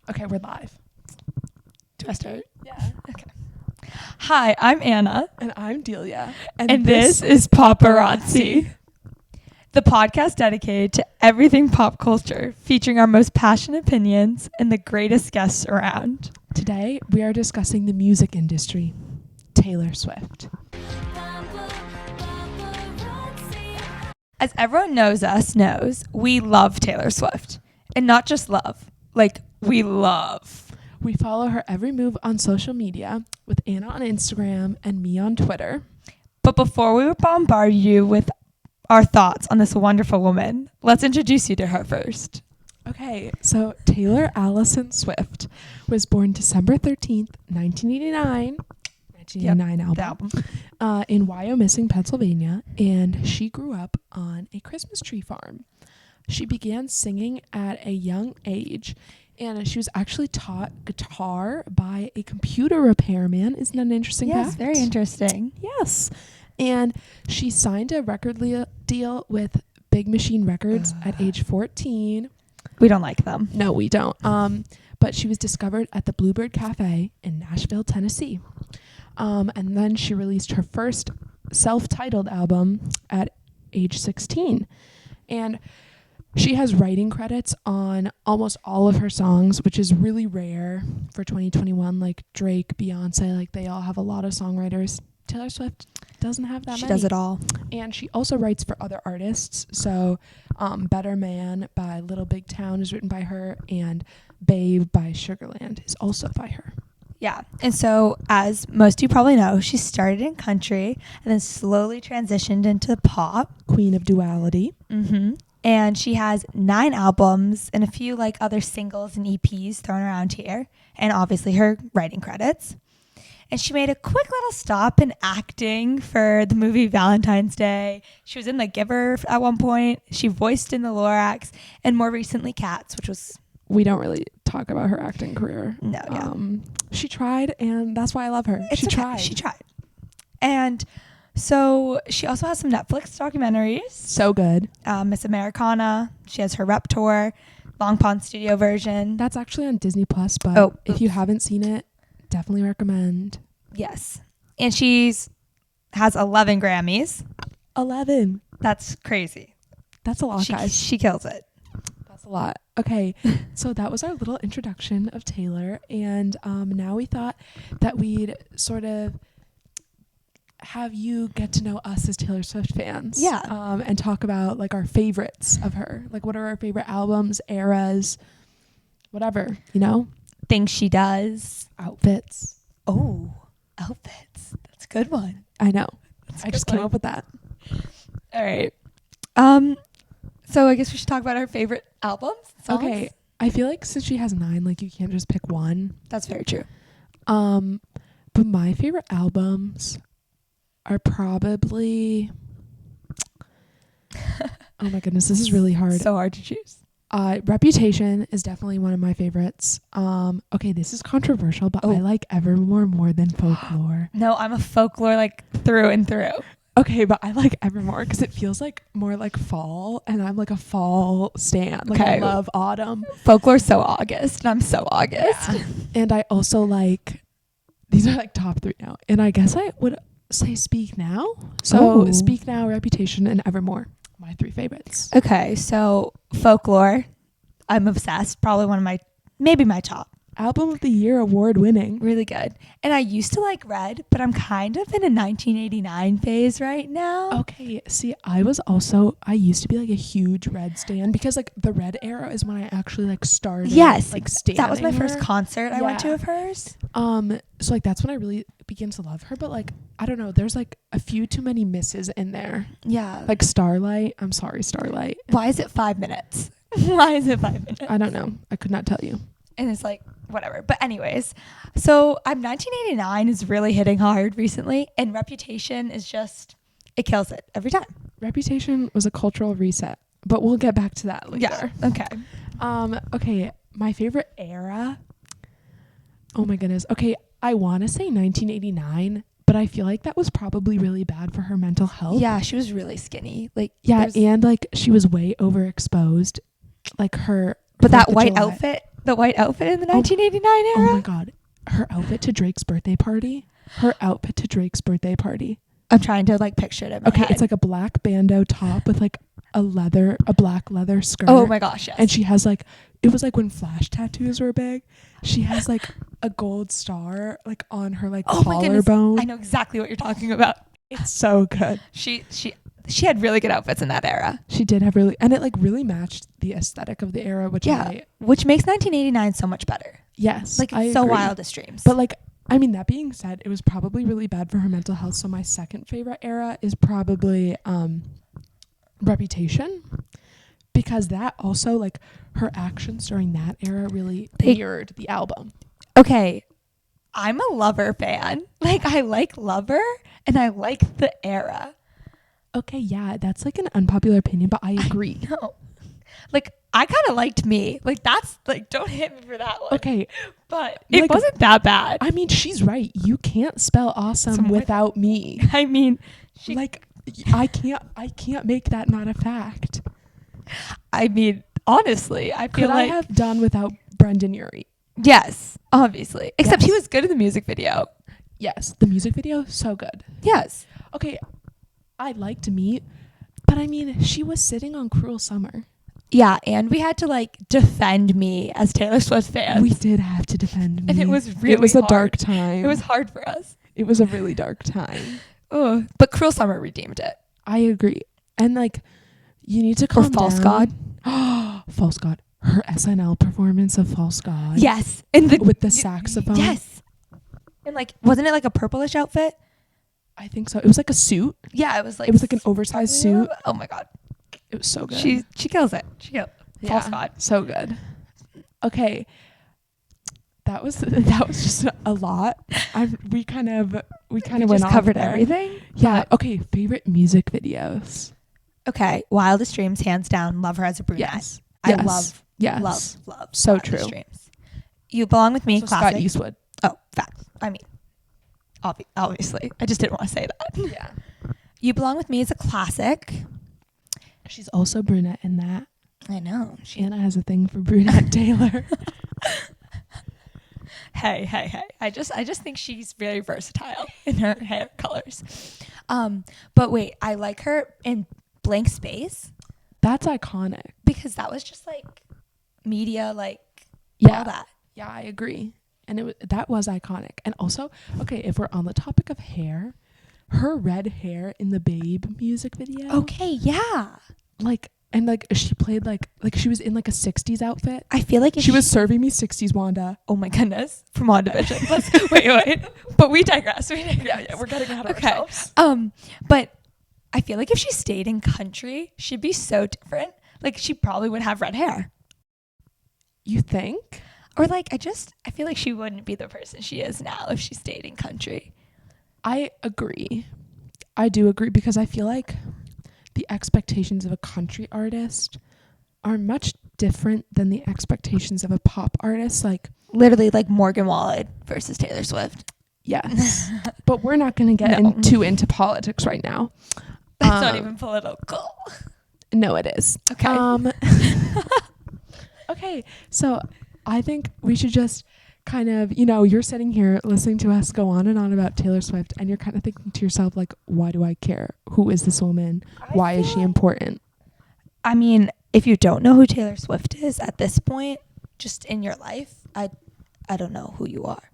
Okay, we're live. Do I start? Yeah. Okay. Hi, I'm Anna. And I'm Delia. And this is Pop-arazzi, the podcast dedicated to everything pop culture, featuring our most passionate opinions and the greatest guests around. Today, we are discussing the music industry. Taylor Swift. As everyone knows, we love Taylor Swift. And not just love, we love. We follow her every move on social media, with Anna on Instagram and me on Twitter. But before we bombard you with our thoughts on this wonderful woman, let's introduce you to her first. Okay, so Taylor Allison Swift was born December 13th, 1989. 1989 album. In Wyomissing, Pennsylvania, and she grew up on a Christmas tree farm. She began singing at a young age, and she was actually taught guitar by a computer repairman. Isn't that an interesting fact? Yes, very interesting. Yes. And she signed a record deal with Big Machine Records at age 14. We don't like them. No, we don't. But she was discovered at the Bluebird Cafe in Nashville, Tennessee. And then she released her first self-titled album at age 16. And she has writing credits on almost all of her songs, which is really rare for 2021. Like Drake, Beyonce, like they all have a lot of songwriters. Taylor Swift doesn't have that many. She does it all. And she also writes for other artists. So Better Man by Little Big Town is written by her, and Babe by Sugarland is also by her. Yeah. And so, as most of you probably know, she started in country and then slowly transitioned into pop. Queen of Duality. Mm-hmm. And she has 9 albums and a few other singles and EPs thrown around here. And obviously her writing credits. And she made a quick little stop in acting for the movie Valentine's Day. She was in The Giver at one point. She voiced in The Lorax. And more recently Cats, which was... We don't really talk about her acting career. No, yeah. She tried, and that's why I love her. She tried. And so she also has some Netflix documentaries. So good. Miss Americana. She has her Rep Tour, Long Pond Studio version. That's actually on Disney Plus, but if you haven't seen it, definitely recommend. Yes. And has 11 Grammys. 11. That's crazy. That's a lot, guys. She kills it. That's a lot. Okay, so that was our little introduction of Taylor, and now we thought that we'd sort of have you get to know us as Taylor Swift fans. Yeah. And talk about our favorites of her. What are our favorite albums, eras, whatever, Things she does. Outfits. Oh, outfits. That's a good one. I know. I just came up with that. All right. So I guess we should talk about our favorite albums. Songs. Okay. I feel like since she has 9, you can't just pick one. That's very true. But my favorite albums are probably... Oh my goodness, this is really hard. So hard to choose. Reputation is definitely one of my favorites. Okay, this is controversial, but I like Evermore more than Folklore. No, I'm a Folklore through and through. Okay, but I like Evermore because it feels more like fall, and I'm a fall stan. I love autumn. Folklore's so August, and I'm so August. Yeah. And I also these are top 3 now. And I guess I would say Speak Now. So Speak Now, Reputation, and Evermore. My 3 favorites. Okay, so Folklore, I'm obsessed. Probably maybe my top. Album of the Year award winning. Really good. And I used to like Red, but I'm kind of in a 1989 phase right now. Okay, see, I used to be a huge Red stan because the Red era is when I actually started. Yes, standing that was my first her. concert I went to of hers. So that's when I really began to love her, but I don't know, there's a few too many misses in there. Yeah. Starlight. I'm sorry, Starlight. Why is it 5 minutes? Why is it 5 minutes? I don't know. I could not tell you. And it's whatever. But anyways, so 1989 is really hitting hard recently, and Reputation is it kills it every time. Reputation was a cultural reset, but we'll get back to that later. Yeah. Okay. Okay. My favorite era. Oh my goodness. Okay. I want to say 1989, but I feel that was probably really bad for her mental health. Yeah. She was really skinny. And she was way overexposed. Her But that white outfit The white outfit in the 1989 era? Oh my God. Her outfit to Drake's birthday party. I'm trying to like picture it in my head. It's like a black bandeau top with like a black leather skirt. Oh my gosh, yes. And she has like, it was like when flash tattoos were big. She has like a gold star like on her like collarbone. I know exactly what you're talking about. It's so good. She had really good outfits in that era. She did have really, and it like really matched the aesthetic of the era, which which makes 1989 so much better. Yes, like it's so wildest dreams. But like, I mean, that being said, it was probably really bad for her mental health. So my second favorite era is probably Reputation, because that also like her actions during that era really mirrored the album. Okay, I'm a Lover fan. Like I like Lover and I like the era. Okay, yeah, that's like an unpopular opinion, but I agree. No, like I kind of liked Me. Like that's like, don't hit me for that one. Okay, but it wasn't that bad. I mean, she's right. You can't spell awesome without me. I mean, I can't make that not a fact. I mean, honestly, I feel Could I have done without Brendan Urie? Yes, obviously. Except he was good in the music video. Yes, the music video, so good. Yes. Okay, I liked Me, but I mean, she was sitting on Cruel Summer. Yeah, and we had to like defend Me as Taylor Swift fans. We did have to defend Me. And it was really hard. a dark time. It was hard for us. It was a really dark time. Oh, but Cruel Summer redeemed it. I agree. And like, you need to calm down. False God. False God. Her SNL performance of False God. Yes. And with the saxophone. Yes. And like, wasn't it like a purplish outfit? I think so. It was like a suit. Yeah, it was like an oversized suit. Oh my God. It was so good. She kills it. She kills it. Yeah, False God. So good. Okay. That was just a lot. We kind of went off covered there. everything. Yeah. Okay. Favorite music videos. Okay. Wildest Dreams, hands down. Love Her as a Brunette. Yes. I love. So Wildest true. Dreams. You Belong with Me. So classic. Scott Eastwood. Oh, facts. I mean, obviously. I just didn't want to say that. Yeah. You Belong with Me is a classic. She's also brunette in that. I know. Anna has a thing for brunette Taylor. Hey. I just think she's very versatile in her hair colors. But wait, I like her in Blank Space. That's iconic. Because that was just like media, like all that. Yeah, I agree. And that was iconic. And also, okay, if we're on the topic of hair, her red hair in the Babe music video. Okay, yeah. She played like she was in like a 60s outfit. I feel like she was serving me 60s Wanda. Oh my goodness. From WandaVision. wait. But we digress. Yeah, we're getting out of ourselves. But I feel like if she stayed in country, she'd be so different. Like she probably would have red hair. You think? Or like I feel like she wouldn't be the person she is now if she stayed in country. I agree. I do agree, because I feel like the expectations of a country artist are much different than the expectations of a pop artist. Like literally like Morgan Wallen versus Taylor Swift. Yes. But we're not going to get too into politics right now. That's not even political. No, it is. Okay. Okay. So I think we should just kind of, you're sitting here listening to us go on and on about Taylor Swift, and you're kind of thinking to yourself, like, why do I care? Who is this woman? Why is she important? I mean, if you don't know who Taylor Swift is at this point, just in your life, I don't know who you are.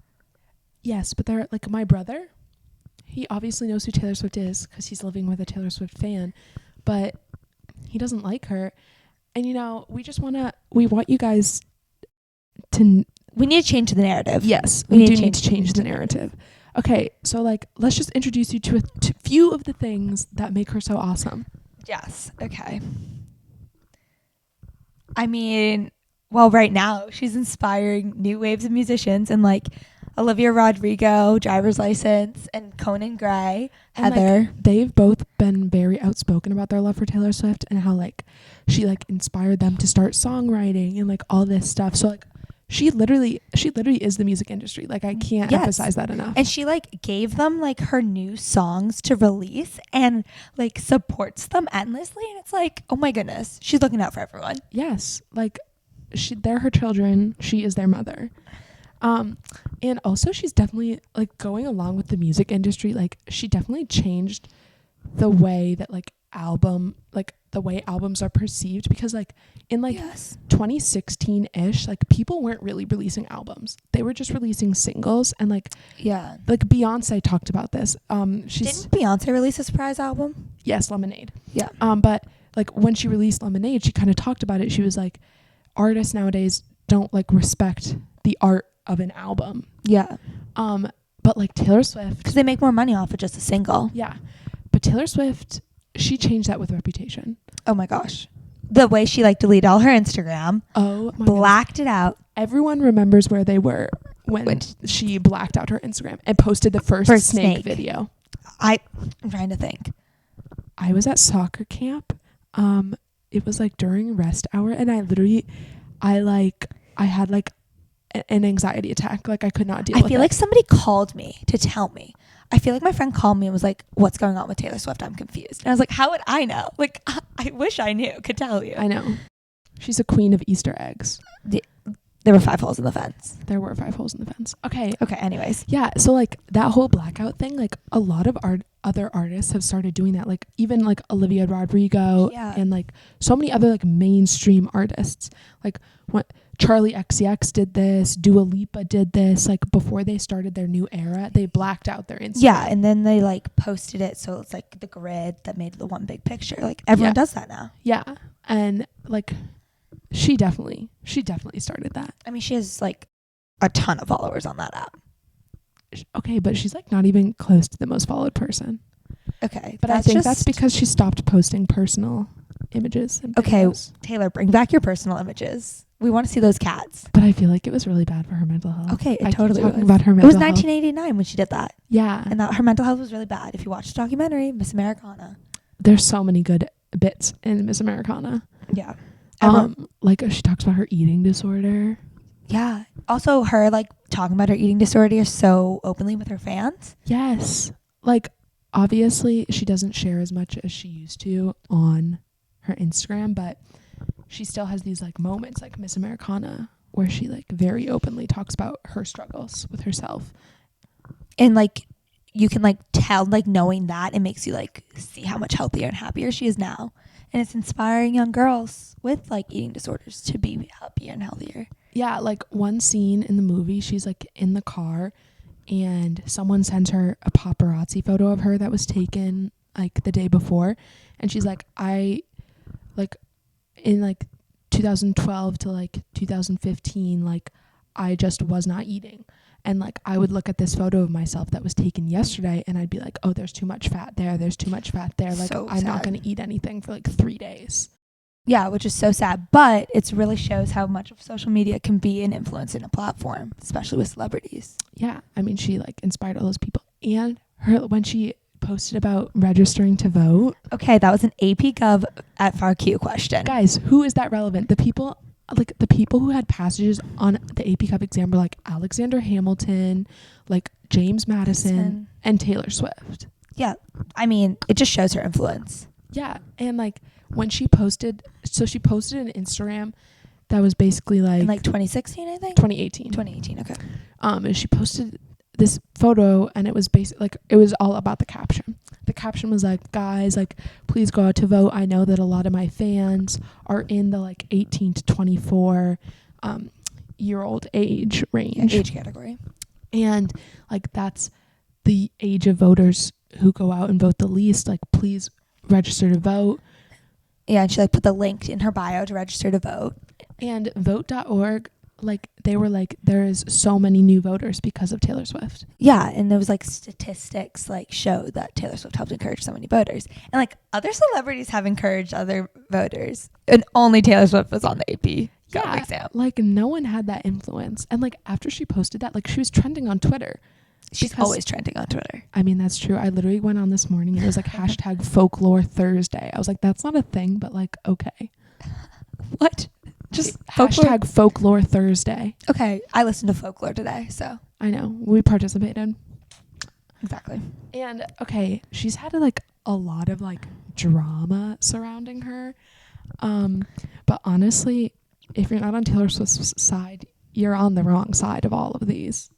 Yes, but they're like my brother. He obviously knows who Taylor Swift is because he's living with a Taylor Swift fan, but he doesn't like her. And, we want you guys to... We need to change the narrative. Yes, we do need to change the narrative. Okay, so let's just introduce you to a few of the things that make her so awesome. Yes. Okay. I mean, well, right now she's inspiring new waves of musicians, and like Olivia Rodrigo, Driver's License, and Conan Gray, and Heather. They've both been very outspoken about their love for Taylor Swift and how she inspired them to start songwriting and all this stuff. So she literally is the music industry. I can't emphasize that enough. And she gave them her new songs to release and supports them endlessly. And it's oh my goodness, she's looking out for everyone. Yes. they're her children. She is their mother. And also she's definitely like going along with the music industry. Like she definitely changed the way that the way albums are perceived, because like in like 2016-ish, like people weren't really releasing albums. They were just releasing singles. And like Beyonce talked about this. Didn't Beyonce release a surprise album? Yes, Lemonade. Yeah. But like when she released Lemonade, she kind of talked about it. She was like, artists nowadays don't like respect the art of an album. Yeah. But like Taylor Swift, because they make more money off of just a single. Yeah. But Taylor Swift, she changed that with Reputation. Oh my gosh. The way she like deleted all her Instagram. Oh my blacked it out. Everyone remembers where they were when she blacked out her Instagram and posted the first snake video. I'm trying to think. I was at soccer camp. It was like during rest hour, and I had like an anxiety attack. Like I could not deal with it. I feel like somebody called me to tell me. I feel like my friend called me and was like, what's going on with Taylor Swift? I'm confused. And I was like, how would I know? Like, I wish I knew, could tell you. I know. She's a queen of Easter eggs. There were 5 holes in the fence. There were 5 holes in the fence. Okay, anyways. Yeah, so like that whole blackout thing, like a lot of other artists have started doing that. Like even like Olivia Rodrigo and like so many other like mainstream artists. Like what Charlie XCX did this, Dua Lipa did this. Like before they started their new era, they blacked out their Instagram. Yeah, and then they like posted it so it's like the grid that made the one big picture. Like everyone does that now. Yeah, and like she definitely started that. I mean, she has like a ton of followers on that app. Okay, but she's like not even close to the most followed person. Okay, but I think that's because she stopped posting personal images. And videos. Taylor, bring back your personal images. We want to see those cats. But I feel like it was really bad for her mental health. Okay, it totally was. About her mental it was 1989 when she did that. Yeah. And that her mental health was really bad. If you watch the documentary, Miss Americana. There's so many good bits in Miss Americana. Yeah. Like she talks about her eating disorder. Yeah. Also her like talking about her eating disorder so openly with her fans. Yes. Like obviously she doesn't share as much as she used to on her Instagram, but she still has these like moments like Miss Americana where she like very openly talks about her struggles with herself. And like you can like tell, like knowing that, it makes you like see how much healthier and happier she is now. And it's inspiring young girls with like eating disorders to be happier and healthier. Yeah, like one scene in the movie, she's like in the car and someone sends her a paparazzi photo of her that was taken like the day before. And she's like, I like in like 2012 to like 2015, like I just was not eating. And like I would look at this photo of myself that was taken yesterday and I'd be like, oh, there's too much fat there. There's too much fat there. Like so I'm sad. not going to eat anything for like 3 days. Yeah, which is so sad. But it really shows how much of social media can be an influence in a platform, especially with celebrities. Yeah. I mean, she like inspired all those people. And her when she posted about registering to vote. Okay, that was an AP Gov at FAQ question. Guys, who is that relevant? The people who had passages on the AP Gov exam were like Alexander Hamilton, like James Madison, and Taylor Swift. Yeah. I mean, it just shows her influence. Yeah. And like when she posted an Instagram that was basically like... In like 2016, I think? 2018. 2018, okay. And she posted this photo and it was basically like, it was all about the caption. The caption was like, guys, like, please go out to vote. I know that a lot of my fans are in the like 18 to 24 year old age range. Yeah, age category. And like, that's the age of voters who go out and vote the least. Like, please register to vote. Yeah, and she like put the link in her bio to register to vote. And vote.org, like they were like, there is so many new voters because of Taylor Swift. Yeah, and there was like statistics like show that Taylor Swift helped encourage so many voters. And like other celebrities have encouraged other voters. And only Taylor Swift was on the AP exam. Like no one had that influence. And like after she posted that, like she was trending on Twitter. She's always trending on Twitter. I mean, that's true. I literally went on this morning and it was like hashtag folklore Thursday. I was like, that's not a thing, but like, okay. What? Just hashtag folklore Thursday. Okay. I listened to folklore today, so. I know. We participated. Exactly. And okay, she's had like a lot of like drama surrounding her. But honestly, if you're not on Taylor Swift's side, you're on the wrong side of all of these.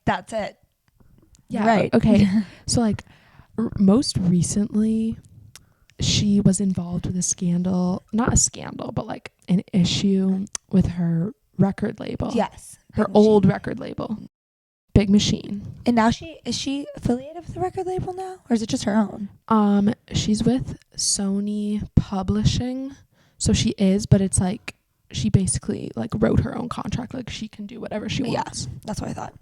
That's it. Yeah. Right. Okay. So like most recently, she was involved with a scandal, not a scandal, but like an issue with her record label. Yes. Her Big old Machine. record label, Big Machine. And now is she affiliated with the record label now? Or is it just her own? She's with Sony Publishing. So she is, but it's like she basically like wrote her own contract. Like she can do whatever she wants. Yeah, that's what I thought.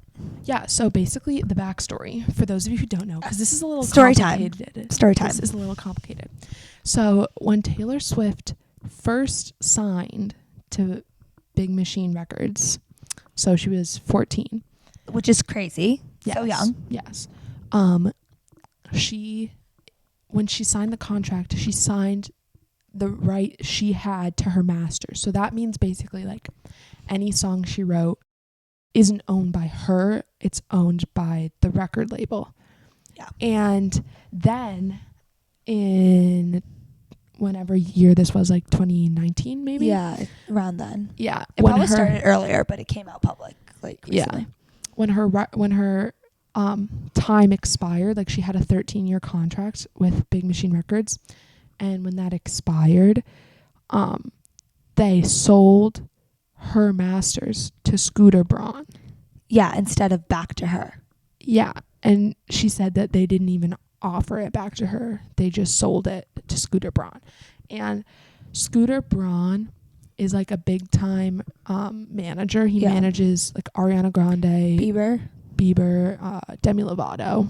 Yeah, so basically the backstory, for those of you who don't know, because this is a little Story time. complicated. Story time. This is a little complicated. So when Taylor Swift first signed to Big Machine Records, so she was 14. Which is crazy. Yes, So young. Yes. When she signed the contract, she signed the right she had to her masters. So that means basically like any song she wrote isn't owned by her, it's owned by the record label. Yeah. And then in whenever year this was, like 2019 maybe? Yeah, around then. Yeah. It probably started earlier, but it came out public like recently. Yeah. When her time expired, like she had a 13-year contract with Big Machine Records, and when that expired, they sold her masters to Scooter Braun. Yeah, instead of back to her. Yeah, and she said that they didn't even offer it back to her. They just sold it to Scooter Braun. And Scooter Braun is like a big time manager. He manages like Ariana Grande, Bieber, Demi Lovato.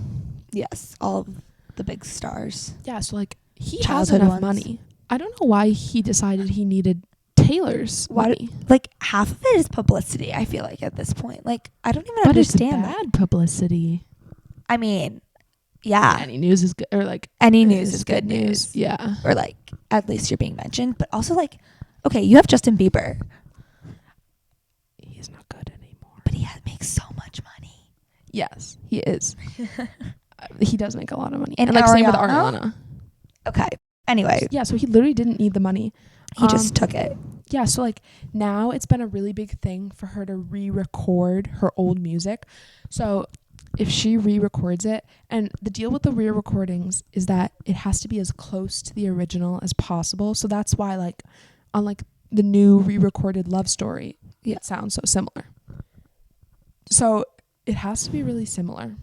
Yes, all of the big stars. Yeah, so like he Childhood has enough ones. money. I don't know why he decided he needed Taylor's money. Like half of it is publicity, I feel like, at this point. Like I don't even But understand it's bad publicity. I mean, yeah. Any news is good, or like Any news is good news. Yeah. Or like at least you're being mentioned. But also like, okay, you have Justin Bieber. He's not good anymore. But he makes so much money. Yes, he is. He does make a lot of money. And like same with Ariana? Ariana. Okay. Anyway. Yeah, so he literally didn't need the money. He just took it. Yeah, so like now it's been a really big thing for her to re-record her old music. So if she re-records it, and the deal with the re-recordings is that it has to be as close to the original as possible. So that's why like on like the new re-recorded Love Story, it sounds so similar. So it has to be really similar.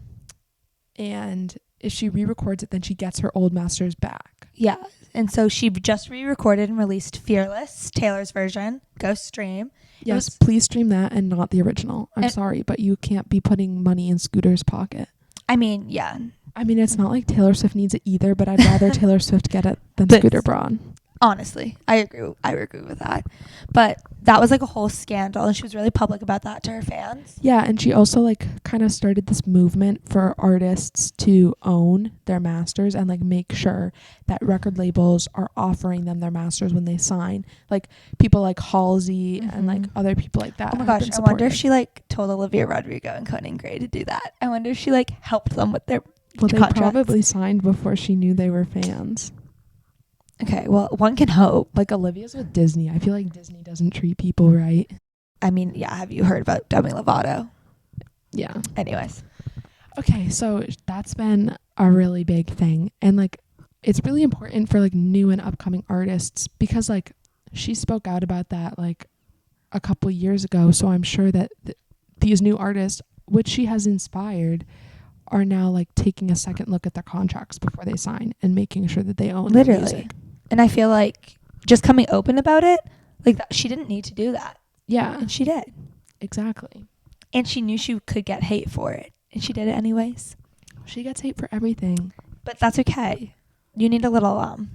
And if she re-records it, then she gets her old masters back. Yeah. And so she just re-recorded and released Fearless, Taylor's version. Go stream. Yes, please stream that and not the original. I'm sorry, but you can't be putting money in Scooter's pocket. I mean, yeah. I mean, it's not like Taylor Swift needs it either, but I'd rather Taylor Swift get it than Scooter Braun. Honestly, I agree with that. But that was like a whole scandal, and she was really public about that to her fans. Yeah, and she also like kind of started this movement for artists to own their masters and like make sure that record labels are offering them their masters when they sign. Like people like Halsey and like other people like that. Oh my gosh, I wonder if she like told Olivia Rodrigo and Conan Gray to do that. I wonder if she like helped them with their contracts. Probably signed before she knew they were fans. Okay, well, one can hope. Like Olivia's with Disney. I feel like Disney doesn't treat people right. I mean, yeah, have you heard about Demi Lovato? Yeah. Anyways. Okay, so that's been a really big thing. And like it's really important for like new and upcoming artists because like she spoke out about that like a couple years ago. So I'm sure that these new artists, which she has inspired, are now like taking a second look at their contracts before they sign and making sure that they own their music. And I feel like just coming open about it, like that, she didn't need to do that. Yeah. And she did. Exactly. And she knew she could get hate for it. And she did it anyways. She gets hate for everything. But that's okay. You need a little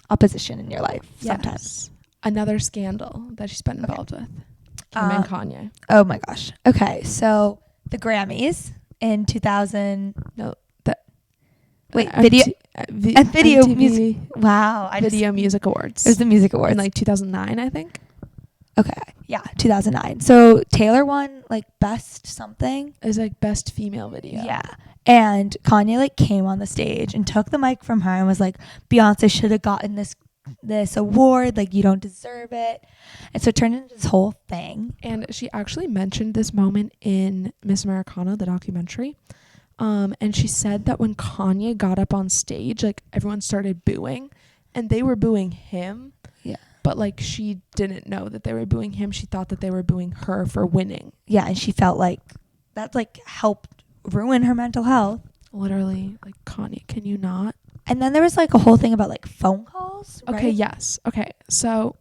opposition in your life sometimes. Another scandal that she's been involved with. Kim and Kanye. Oh my gosh. Okay, so the Grammys in 2000. No, video MTV music. Wow, Video Music Awards. It was the Music Awards in like 2009, I think. Okay, yeah, 2009. So Taylor won like best something. It was like best female video. Yeah, and Kanye like came on the stage and took the mic from her and was like, Beyonce should have gotten this this award, like you don't deserve it. And so it turned into this whole thing. And she actually mentioned this moment in Miss Americana, the documentary. And she said that when Kanye got up on stage, like everyone started booing, and they were booing him. Yeah. But like she didn't know that they were booing him. She thought that they were booing her for winning. Yeah, and she felt like that like helped ruin her mental health. Literally, like, Kanye, can you not? And then there was like a whole thing about like phone calls. Right? Okay, yes. Okay, so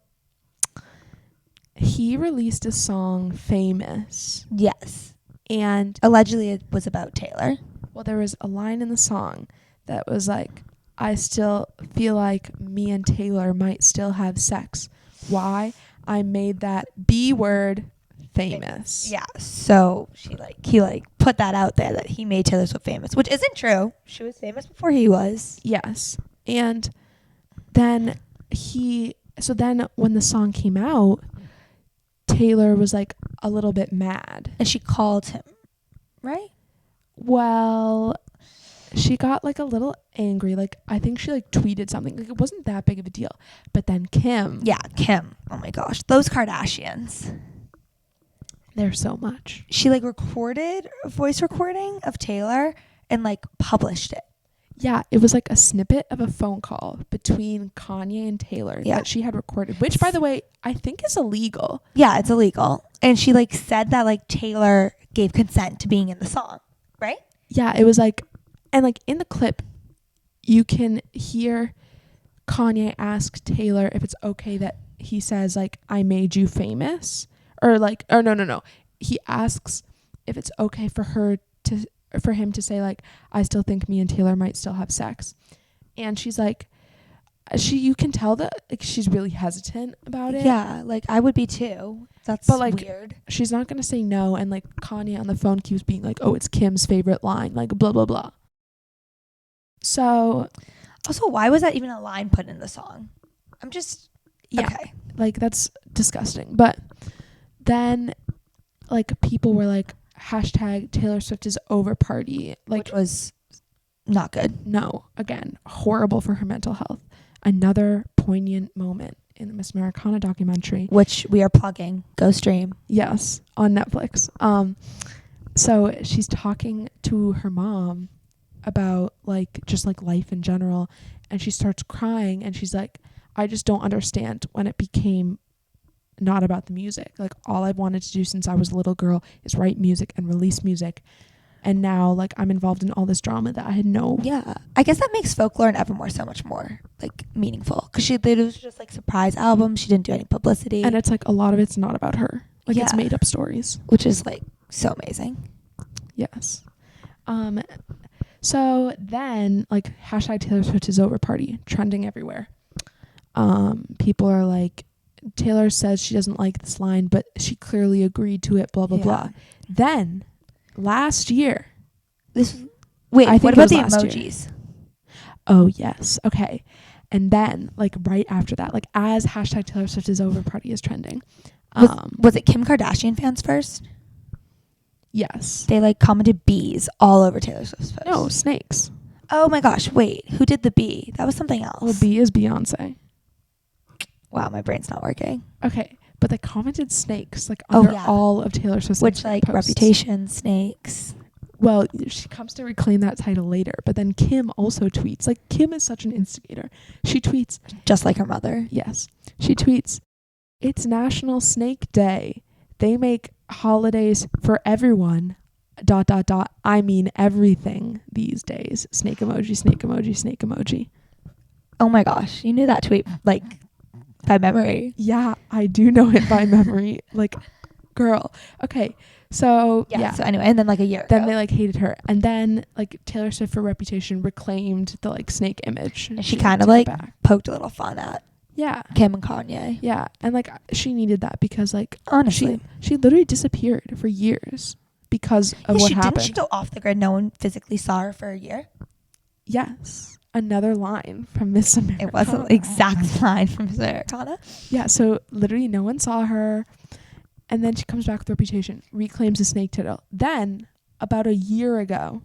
he released a song, Famous. Yes. And Allegedly it was about Taylor. well, there was a line in the song that was like, I still feel like me and Taylor might still have sex. Why? I made that B word famous. Yeah. So he put that out there that he made Taylor Swift famous, which isn't true. She was famous before he was. Yes. And then when the song came out, Taylor was like a little bit mad. And she called him, right? Well, she got like a little angry. Like, I think she like tweeted something. Like, it wasn't that big of a deal. But then Kim. Yeah, Kim. Oh my gosh. Those Kardashians. They're so much. She like recorded a voice recording of Taylor and like published it. Yeah, it was like a snippet of a phone call between Kanye and Taylor that she had recorded, which, by the way, I think is illegal. Yeah, it's illegal. And she like said that like Taylor gave consent to being in the song, right? Yeah, it was like, and like in the clip, you can hear Kanye ask Taylor if it's okay that he says like, I made you famous, or no. He asks if it's okay for him to say like, I still think me and Taylor might still have sex. And she's like, you can tell that like she's really hesitant about it. Yeah, like I would be too. That's weird. She's not going to say no. And like Kanye on the phone keeps being like, oh, it's Kim's favorite line, like blah, blah, blah. So. Also, why was that even a line put in the song? Okay. Like that's disgusting. But then like people were like, hashtag Taylor Swift is over party. Like, which was not good. No, again, horrible for her mental health. Another poignant moment in the Miss Americana documentary, which we are plugging. Go stream. Yes, on Netflix. So she's talking to her mom about like just like life in general, and she starts crying, and she's like, I just don't understand when it became not about the music. Like, all I've wanted to do since I was a little girl is write music and release music, and now like I'm involved in all this drama that I had no. Yeah, I guess that makes Folklore and Evermore so much more like meaningful, because it was just like surprise albums. She didn't do any publicity, and it's like a lot of it's not about her. Like, it's made up stories, which is like so amazing. Yes. So then like hashtag Taylor Swift is over party trending everywhere. People are like, Taylor says she doesn't like this line, but she clearly agreed to it, blah, blah, blah. Then, last year. What about the emojis? Year. Oh, yes. Okay. And then, like, right after that, like, as hashtag Taylor Swift is over party is trending. Was it Kim Kardashian fans first? Yes. They, like, commented bees all over Taylor Swift's post. No, snakes. Oh, my gosh. Wait. Who did the bee? That was something else. Well, bee is Beyonce. Wow, my brain's not working. Okay, but they commented snakes like under all of Taylor Swift's which like posts. Reputation, snakes. Well, she comes to reclaim that title later, but then Kim also tweets. Like, Kim is such an instigator. She tweets just like her mother. Yes, she tweets, "It's National Snake Day. They make holidays for everyone. ... I mean everything these days. Snake emoji, snake emoji, snake emoji." Oh my gosh, you knew that tweet like by memory. Yeah, I do know it by memory. Like, girl. Okay, so yeah. So anyway, and then like a year then ago, they like hated her, and then like Taylor Swift for Reputation reclaimed the like snake image, and she kind of like poked a little fun at Kim and Kanye. Yeah, and like she needed that because like honestly, she literally disappeared for years because of what happened. Didn't she go off the grid? No one physically saw her for a year. Yes. Another line from Miss Americana. It wasn't the exact line from Miss Americana. Yeah, so literally no one saw her. And then she comes back with Reputation, reclaims the snake title. Then, about a year ago,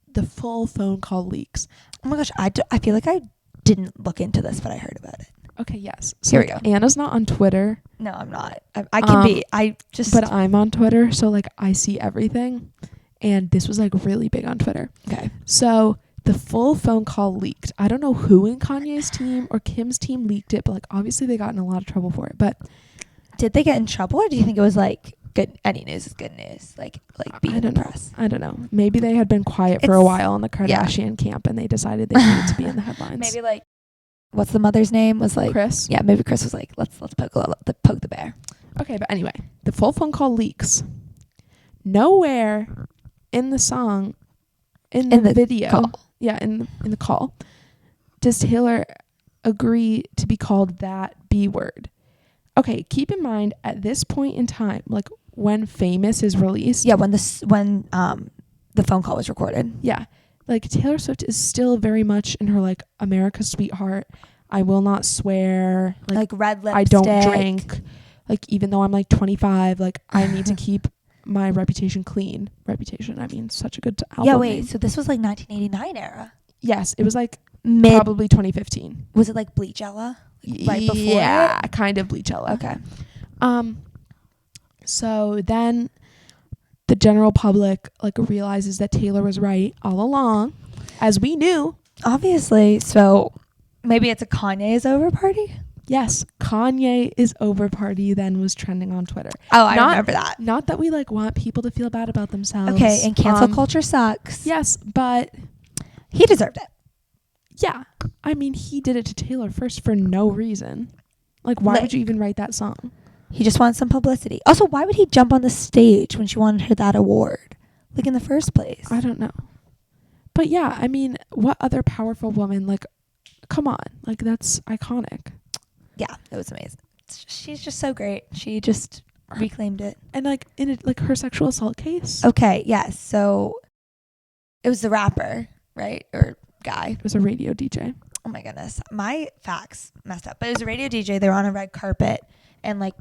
the full phone call leaks. Oh my gosh, I feel like I didn't look into this, but I heard about it. Okay, yes. So Here we like, go. Anna's not on Twitter. No, I'm not. I can be. But I'm on Twitter, so like I see everything. And this was like really big on Twitter. Okay. So the full phone call leaked. I don't know who in Kanye's team or Kim's team leaked it, but like obviously they got in a lot of trouble for it. But did they get in trouble, or do you think it was like good? Any news is good news. Like being in the press. I don't know. Maybe they had been quiet for a while in the Kardashian camp, and they decided they needed to be in the headlines. Maybe like, what's the mother's name? Was like Chris. Yeah, maybe Chris was like, let's poke the bear. Okay, but anyway, the full phone call leaks. Nowhere in the song, in the video, call. Yeah, in the call, does Taylor agree to be called that B word. Okay, keep in mind at this point in time, like when Famous is released. Yeah, when the phone call was recorded. Yeah, like Taylor Swift is still very much in her like America's sweetheart. I will not swear. Like red lipstick. I don't drink. Like even though I'm like 25, like I need to keep my reputation clean. Reputation, I mean, such a good album. Yeah, wait. name. So this was like 1989 era. Yes, it was like Mid. probably 2015. Was it like Bleachella? Right before Yeah, it? kind of Bleachella. Okay. So then the general public like realizes that Taylor was right all along, as we knew. Obviously. So maybe it's a Kanye is over party? Yes, Kanye is over party then was trending on Twitter. Oh, I remember that. Not that we like want people to feel bad about themselves. Okay, and cancel culture sucks. Yes, but he deserved it. Yeah. I mean, he did it to Taylor first for no reason. Like, why would you even write that song? He just wants some publicity. Also, why would he jump on the stage when she wanted her that award? Like, in the first place? I don't know. But yeah, I mean, what other powerful woman, like, come on. Like, that's iconic. Yeah, it was amazing. She's just so great. She just reclaimed it. And, like, in it, like, her sexual assault case. Okay, yes. So, it was the rapper, right? Or guy. It was a radio DJ. Oh my goodness. My facts messed up. But it was a radio DJ. They were on a red carpet and like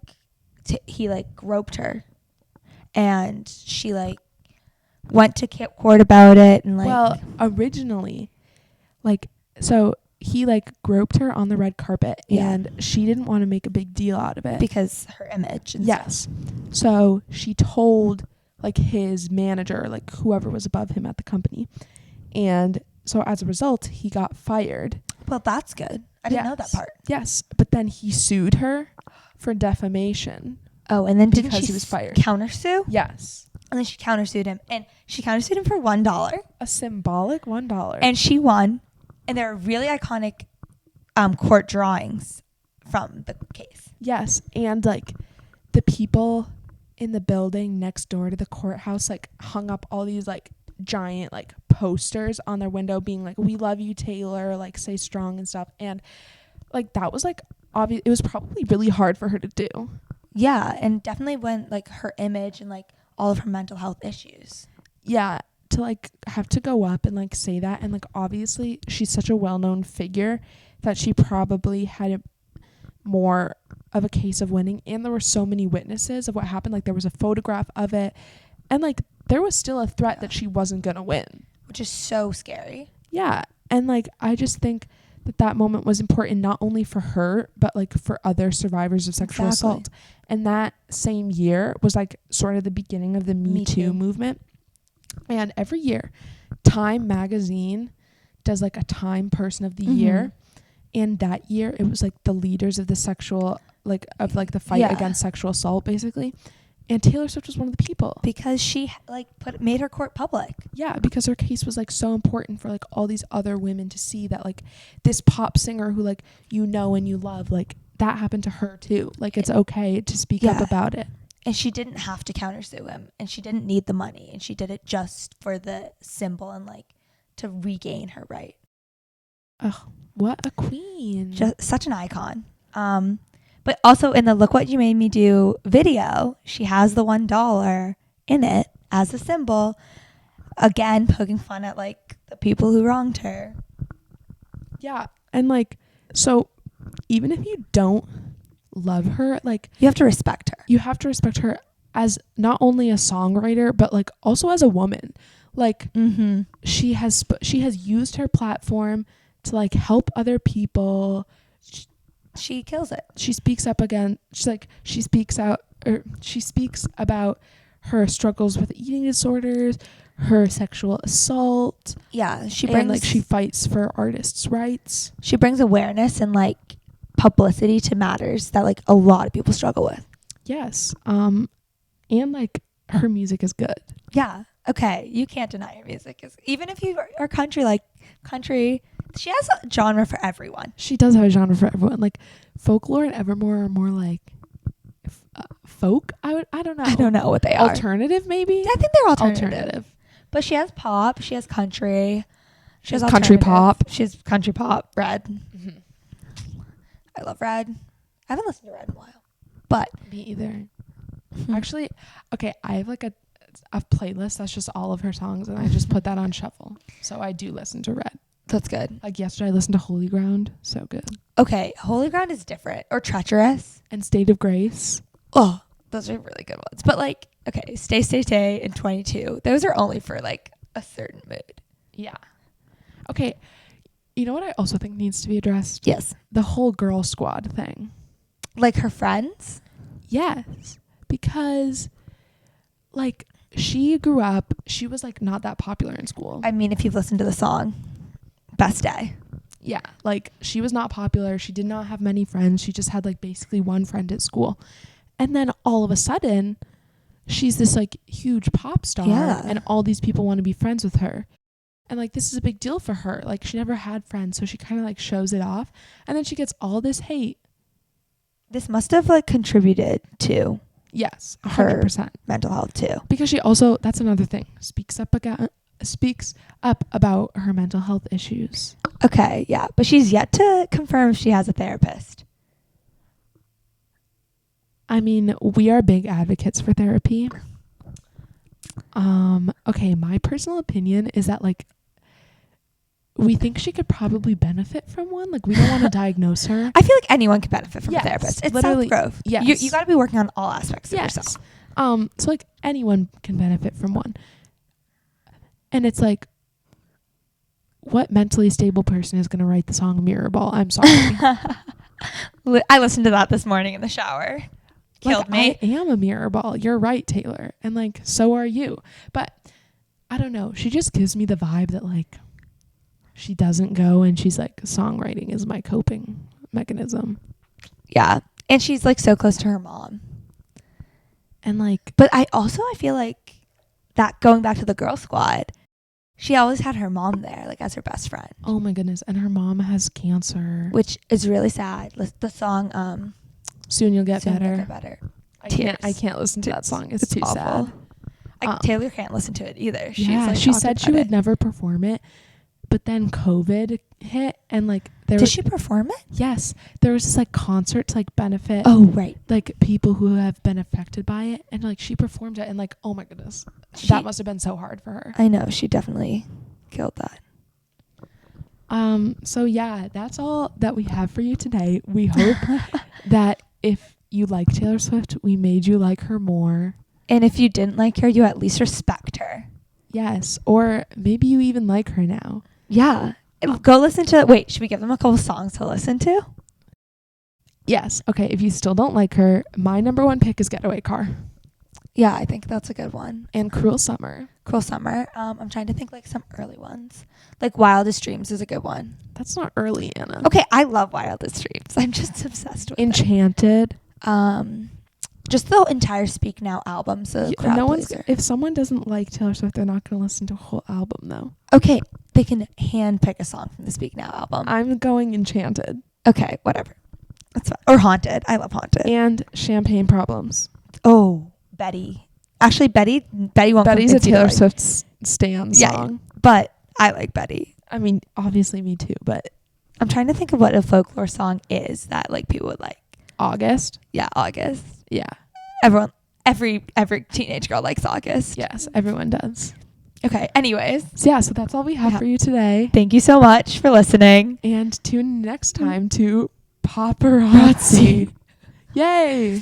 he like groped her. And she like went to court about it and like. Well, originally, like, so he like groped her on the red carpet and she didn't want to make a big deal out of it. Because her image and stuff. So she told like his manager, like whoever was above him at the company. And so as a result, he got fired. Well, that's good. I didn't know that part. Yes. But then he sued her for defamation. Oh, and then because he was fired. Countersue? Yes. And then she countersued him. And she countersued him for $1. A symbolic $1. And she won. And there are really iconic court drawings from the case. Yes. And like the people in the building next door to the courthouse like hung up all these like giant like posters on their window being like, we love you, Taylor, like stay strong and stuff. And like that was like obvious. It was probably really hard for her to do. Yeah, and definitely when like her image and like all of her mental health issues. Yeah, to like have to go up and like say that. And like obviously she's such a well-known figure that she probably had more of a case of winning. And there were so many witnesses of what happened. Like there was a photograph of it. And like there was still a threat that she wasn't going to win. Which is so scary. Yeah. And like I just think that moment was important not only for her, but like for other survivors of sexual assault. And that same year was like sort of the beginning of the Me Too movement. And every year, Time magazine does like a Time Person of the Year. And that year, it was like the leaders of the sexual, like of like the fight against sexual assault, basically. And Taylor Swift was one of the people. Because she like made her court public. Yeah, because her case was like so important for like all these other women to see that like this pop singer who like you know and you love, like that happened to her too. Like it's okay to speak up about it. And she didn't have to countersue him and she didn't need the money and she did it just for the symbol and like to regain her right. Oh, what a queen. Just such an icon. But also in the Look What You Made Me Do video, she has the $1 in it as a symbol. Again, poking fun at like the people who wronged her. Yeah. And like, so even if you don't love her, like you have to respect her. You have to respect her as not only a songwriter, but like also as a woman. Like she has used her platform to like help other people. She kills it. She speaks up again. She speaks about her struggles with eating disorders, her sexual assault. Yeah, she fights for artists' rights. She brings awareness and like publicity to matters that like a lot of people struggle with. Yes. And like her music is good. Yeah. Okay. You can't deny her music is, even if you are country, she has a genre for everyone. She does have a genre for everyone. Like folklore and Evermore are more like folk. I don't know. I don't know what they are. Alternative, maybe? I think they're alternative. But she has pop. She has country. She has country pop. She has country pop. Red. Mm-hmm. I love Red. I haven't listened to Red in a while. But me either. Actually, okay, I have like a playlist that's just all of her songs, and I just put that on shuffle. So I do listen to Red. That's good. Like yesterday I listened to Holy Ground. So good. Okay, Holy Ground is different. Or Treacherous. And State of Grace. Oh, those are really good ones. But like, okay, Stay and 22. Those are only for like a certain mood. Yeah. Okay. You know what I also think needs to be addressed? Yes. The whole girl squad thing. Like her friends? Yes. Because like she grew up, she was like not that popular in school. I mean, if you've listened to the song, Best Day. Yeah. Like she was not popular. She did not have many friends. She just had like basically one friend at school. And then all of a sudden, she's this like huge pop star. Yeah. And all these people want to be friends with her. And like this is a big deal for her. Like she never had friends, so she kind of like shows it off. And then she gets all this hate. This must have like contributed to yes, 100%. Her mental health too. Because she also, that's another thing, speaks up about her mental health issues. Okay, yeah, but she's yet to confirm if she has a therapist. I mean, we are big advocates for therapy. Okay, my personal opinion is that like we think she could probably benefit from one. Like we don't want to diagnose her. I feel like anyone could benefit from a therapist. It's literally self-growth. Yes. You got to be working on all aspects of yourself. So like anyone can benefit from one. And it's like, what mentally stable person is going to write the song Mirror Ball? I'm sorry. I listened to that this morning in the shower. Killed me. I am a mirror ball. You're right, Taylor. And like, so are you. But I don't know. She just gives me the vibe that like, she doesn't go and she's like, songwriting is my coping mechanism. Yeah. And she's like so close to her mom. And like, but I feel like that going back to the girl squad, she always had her mom there, like as her best friend. Oh my goodness. And her mom has cancer. Which is really sad. The song, Soon You'll Get Soon Better. You'll Get Better. I can't listen to that song. It's too awful. Sad. Taylor can't listen to it either. She said she would never perform it. But then COVID hit and like Did she perform it? Yes. There was this like concert to like benefit like people who have been affected by it, and like she performed it and like, oh my goodness. That must have been so hard for her. I know, she definitely killed that. So yeah, that's all that we have for you today. We hope that if you like Taylor Swift, we made you like her more. And if you didn't like her, you at least respect her. Yes. Or maybe you even like her now. Yeah. Go listen to... Wait, should we give them a couple songs to listen to? Yes. Okay, if you still don't like her, my number one pick is Getaway Car. Yeah, I think that's a good one. And Cruel Summer. Cruel Summer. I'm trying to think like some early ones. Like Wildest Dreams is a good one. That's not early, Anna. Okay, I love Wildest Dreams. I'm just obsessed with Enchanted. It. Just the entire Speak Now album. So if someone doesn't like Taylor Swift, they're not going to listen to a whole album though. Okay, they can hand pick a song from the Speak Now album. I'm going Enchanted. Okay, whatever. That's fine. Or Haunted. I love Haunted. And Champagne Problems. Oh, Betty. Actually, Betty won't. Betty's a Taylor Swift stan song. Yeah, but I like Betty. I mean, obviously me too, but I'm trying to think of what a folklore song is that like people would like. August. Yeah, August. Yeah. Every teenage girl likes August. Yes, everyone does. Okay, anyways. So that's all we have for you today. Thank you so much for listening. And tune in next time to Pop-arazzi. Yay!